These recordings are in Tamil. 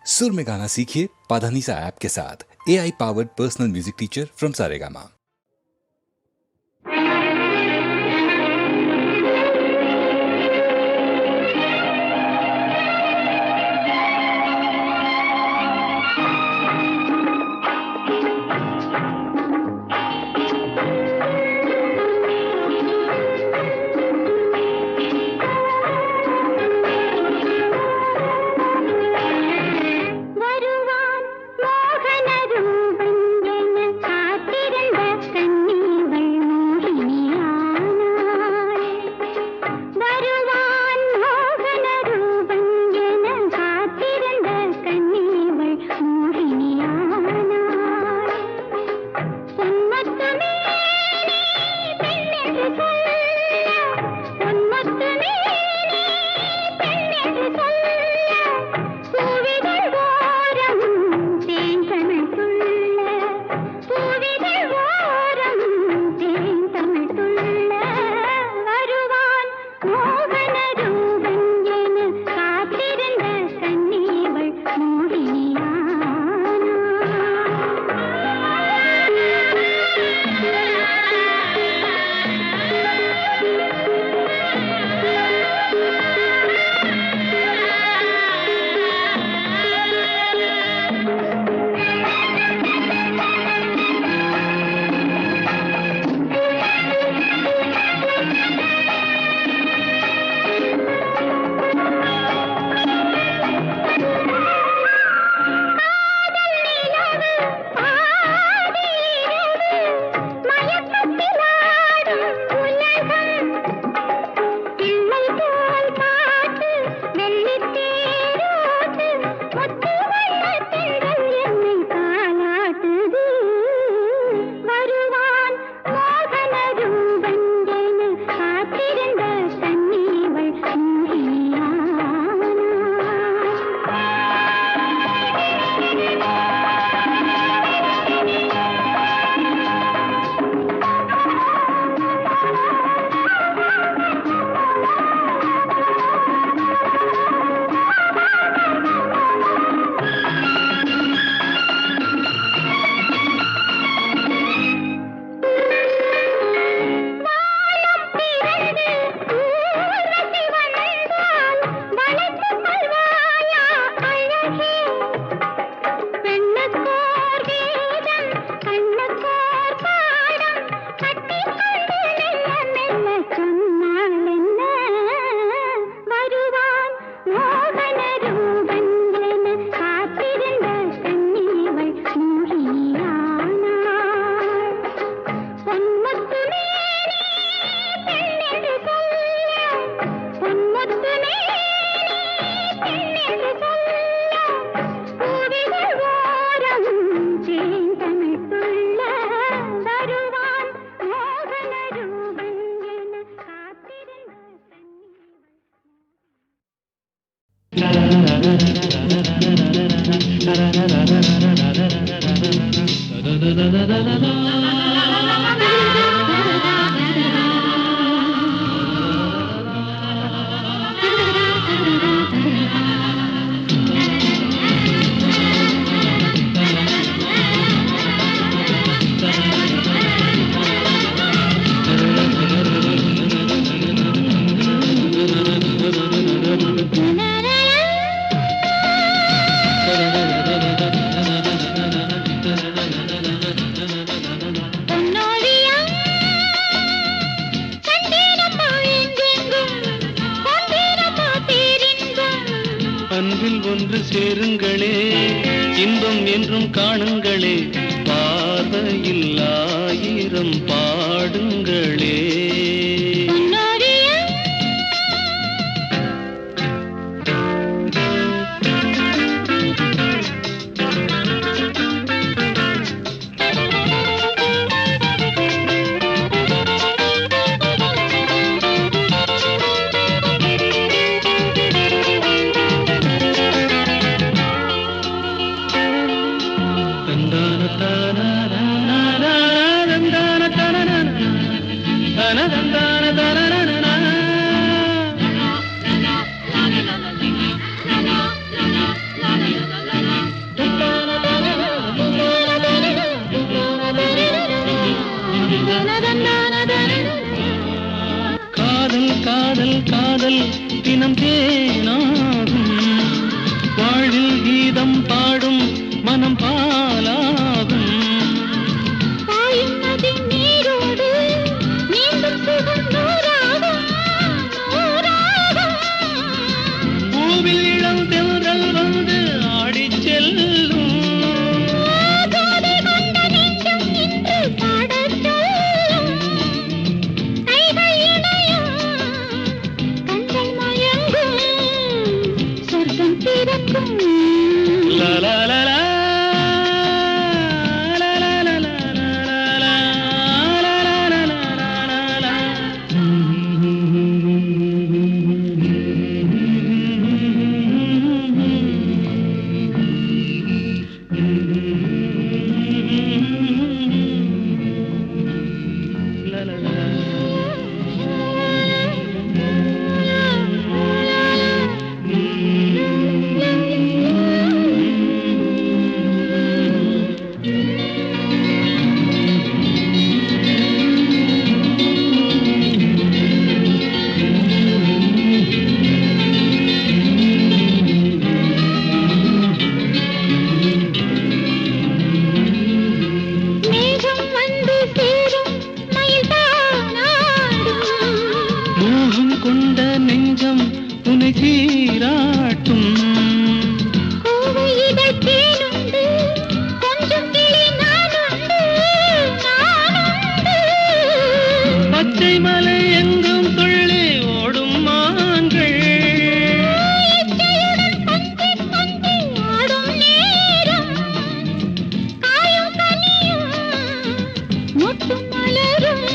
सुर में गाना सीखिए पाधानीसा ऐप के साथ। AI powered personal music teacher from Saregama. மனம் பாலாகும். பாயும் நதி நீரோடு மீண்டும் சுகம் நூறாகும், நூறாகும். பூவில் இளம் தென்றல் வந்து ஆடிச் செல்லும். ஜோதி கொண்ட நெஞ்சம் இன்று பாடச் சொல்லும். கைகள் இணையும், கண்கள் மயங்கும், சொர்க்கம் பிறக்கும். லா லா லா லா. மேகம் வந்து சேரும், மயில் தானாடும். மோகம் கொண்ட நெஞ்சம் உனை சீராட்டும். கோவை இதழ் தேனுண்டு, கொஞ்சம் கிளி நானுண்டு, நானுண்டு. பச்சை மலை எங்கும் துள்ளி ஓடும் மான்கள். இச்சையுடன் கொஞ்சி கொஞ்சி ஆடும் நேரம், காயும் கனியும் மொட்டும் மலரும்,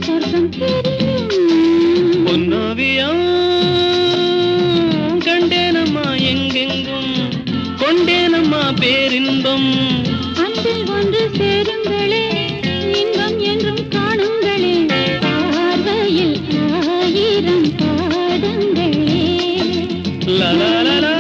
சொர்க்கம் தெரியும். பொன்னோவியம் கண்டேனம்மா எங்கெங்கும், கொண்டேனம்மா பேரின்பம். அன்பில் ஒன்று சேருங்களே, இன்பம் என்றும் காணுங்களே, பார்வையில் ஆயிரம் பாடுங்களே. லா லா லா லா.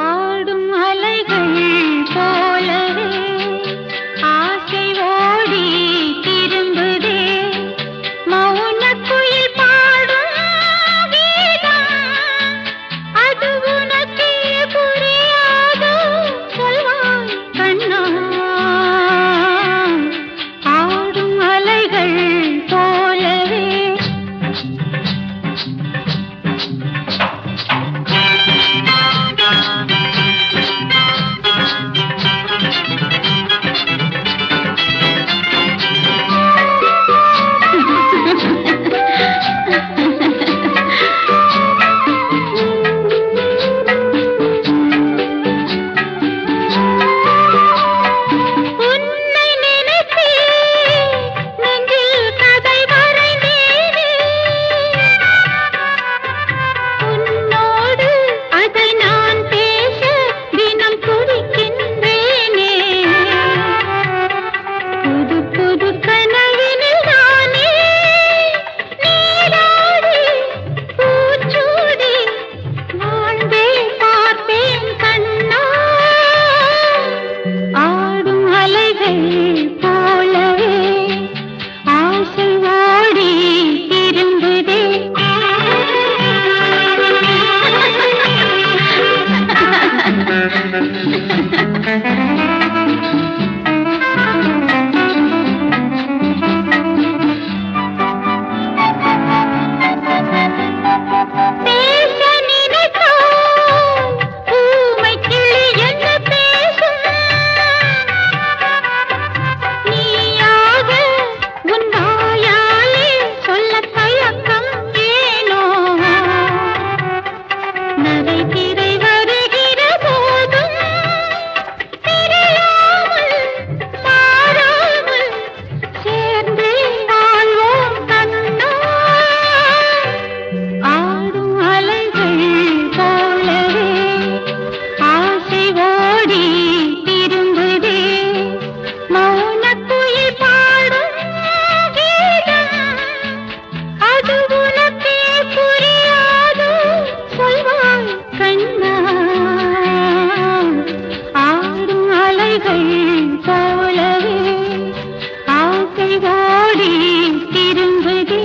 ஆடும் அலைகள் போலவே ஆசை ஓடி திரும்புதே மௌன குயில் பாடும் கீதம் அது உனக்கே புரியாதோ சொல்வாய் கண்ணா ஆடும் அலைகள் போலவே உன்னை நினைத்தே நெஞ்சில் கதை வரைந்தேனே உன்னோடு அதை நான் பேச தினம் துடிக்கின்றேனே புது புது கனவினில் நானே நீராடி பூச்சூடி வாழ்ந்தே பார்ப்பேன் கண்ணா ஆடும் அலைகள் போலவே ஆசை ஓடி திரும்புதே பேச நினைத்தால் ஊமை கிளி என்ன பேசும் நீயாக உன் வாயாலே சொல்ல தயக்கம் ஏனோ நரை திரை வருகிற போதும் தெரியாமல் மாறாமல் சேர்ந்து வாழ்வோம் கண்ணா ஆடும் அலைகள் போலவே ஆசை ஓடி திரும்புதே மௌன குயில் பாடும் கீதம் அது உனக்கே புரியாதோ சொல்வாய் கண்ணா ஆடும் அலைகள் போலவே ஆசை ஓடி திரும்புதே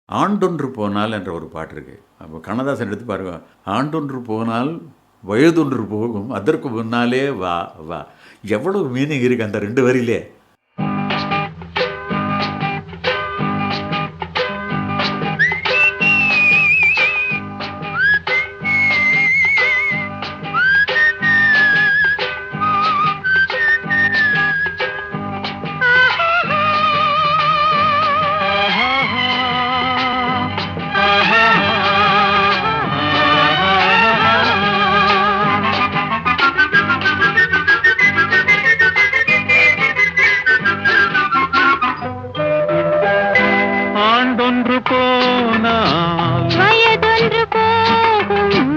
ஆண்டொன்று போனால் என்ற ஒரு பாட்டு இருக்கு. அப்போ கண்ணதாசன் எடுத்து பாருங்க. ஆண்டொன்று போனால் வயதொன்று போகும் அதற்கு முன்னாலே வா வா. எவ்வளவு மீனிங் இருக்கு அந்த ரெண்டு வரியிலே. ஆண்டொன்று போனால் வயதொன்று போகும்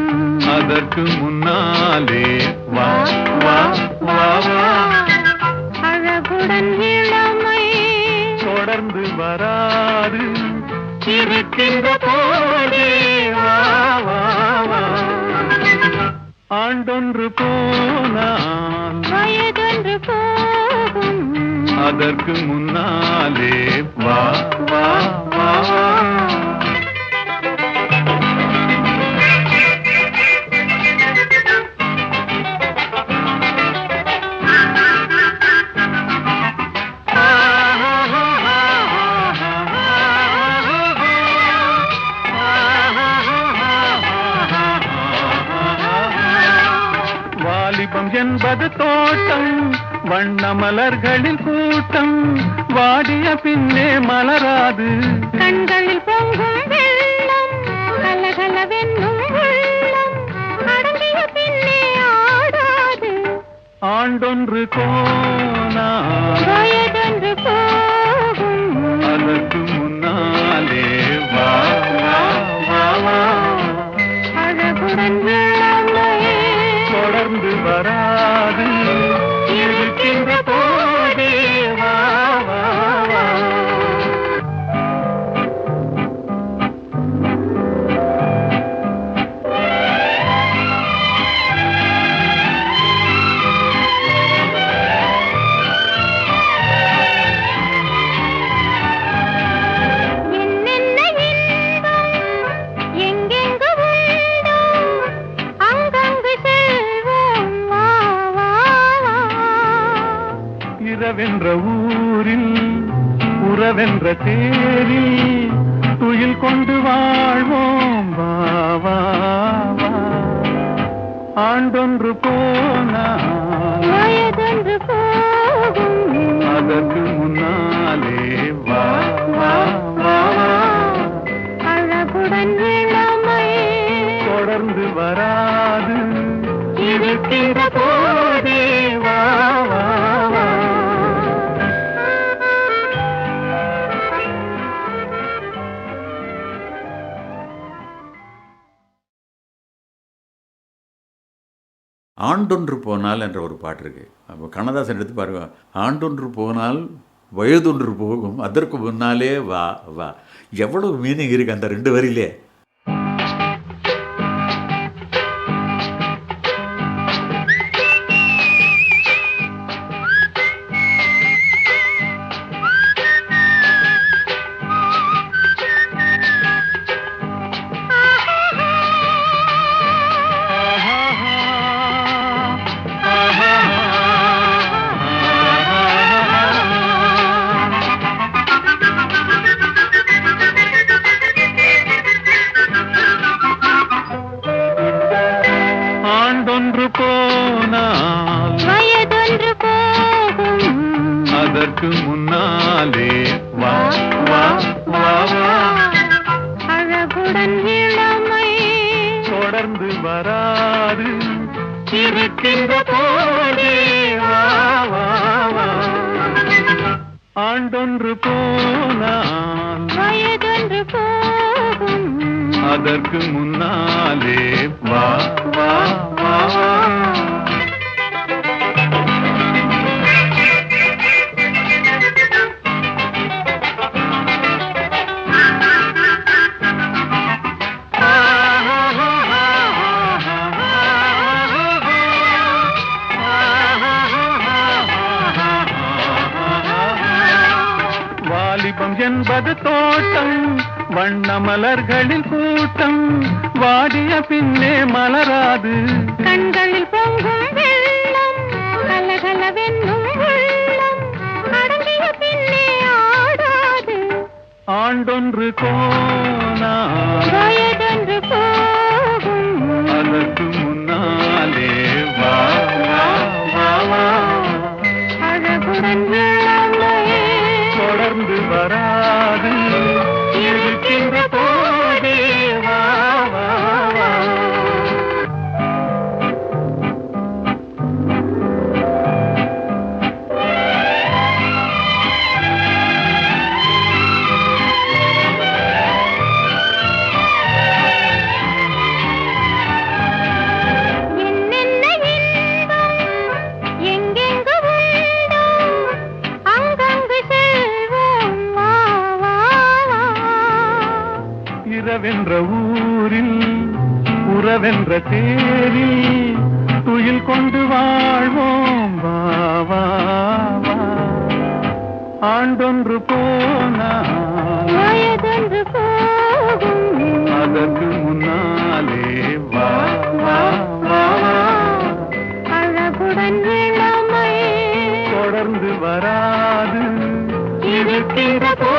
அதற்கு முன்னாலே வா வா வா வா அழகுடன் இளமை தொடர்ந்து வராது இருக்கின்ற போதே வா வா வா ஆண்டொன்று போனால் வயதொன்று போகும் அதற்கு முன்னாலே வா வா வா வா வாலிபம் என்பது தோட்டம் வண்ண மலர்களின் கூட்டம் வாடிய பின்னே மலராது கண்களில் பொங்கும் வெள்ளம் கலகலவென்னும் உள்ளம் அடங்கிய பின் ஆண்டொன்று போனால் வயதொன்று போகும் அதற்கு முன்னாலே வா வா வா வா அழகுடன் இளமை தொடர்ந்து வராது இருக்கின்ற போதே வா வா வா என்னென்ன இன்பம் எங்கெங்கு உண்டோ அங்கங்கு செல்வோம் வா வா வா இரவென்ற ஊரில் உறவென்ற தேரில் துயில் கொண்டு வாழ்வோம் வா வா வா ஆண்டொன்று போனால் வயதொன்று போகும் அதற்கு முன்னாலே வா வா வா வா அழகுடன் இளமை தொடர்ந்து வராது இருக்கின்ற போதே வா வா வா ஆண்டொன்று போனால் என்ற ஒரு பாட்டு இருக்கு. அப்போ கண்ணதாசன் எடுத்து பாருங்க. ஆண்டொன்று போனால் வயதொன்று போகும் அதற்கு முன்னாலே வா வா. எவ்வளவு மீனிங் இருக்கு அந்த ரெண்டு வரியிலே. ஆண்டொன்று போனால் வயதொன்று போகும் அதற்கு முன்னாலே வா வா வா வா அழகுடன் இளமை தொடர்ந்து வராது இருக்கின்ற போதே வா வா வா ஆண்டொன்று போனால் வயதொன்று போகும் அதற்கு முன்னாலே வா வா வா வா வாலிபம் என்பது தோட்டம் வண்ண மலர்களில் கூட்டம் வாடிய பின்னே மலராது கண்களில் பொங்கும் வெள்ளம் கலகலவென்னும் உள்ளம் அடங்கிய பின்னே ஆடாது ஆண்டொன்று போனால் வயதொன்று போகும் அதற்கு முன்னாலே வா வா வா வா அழகுடன் இளமை தொடர்ந்து வராது இருக்கின்ற போதே வா வா வா என்னென்ன இன்பம் எங்கெங்கு உண்டோ அங்கங்கு செல்வோம் வா வா வா இரவென்ற ஊரில் உறவென்ற தேரில் துயில் கொண்டு வாழ்வோம் வா வா வா ஆண்டொன்று போனால் வயதொன்று போகும் அதற்கு முன்னாலே வா வா வா வா அழகுடன் இளமை தொடர்ந்து வராது இருக்கின்ற போ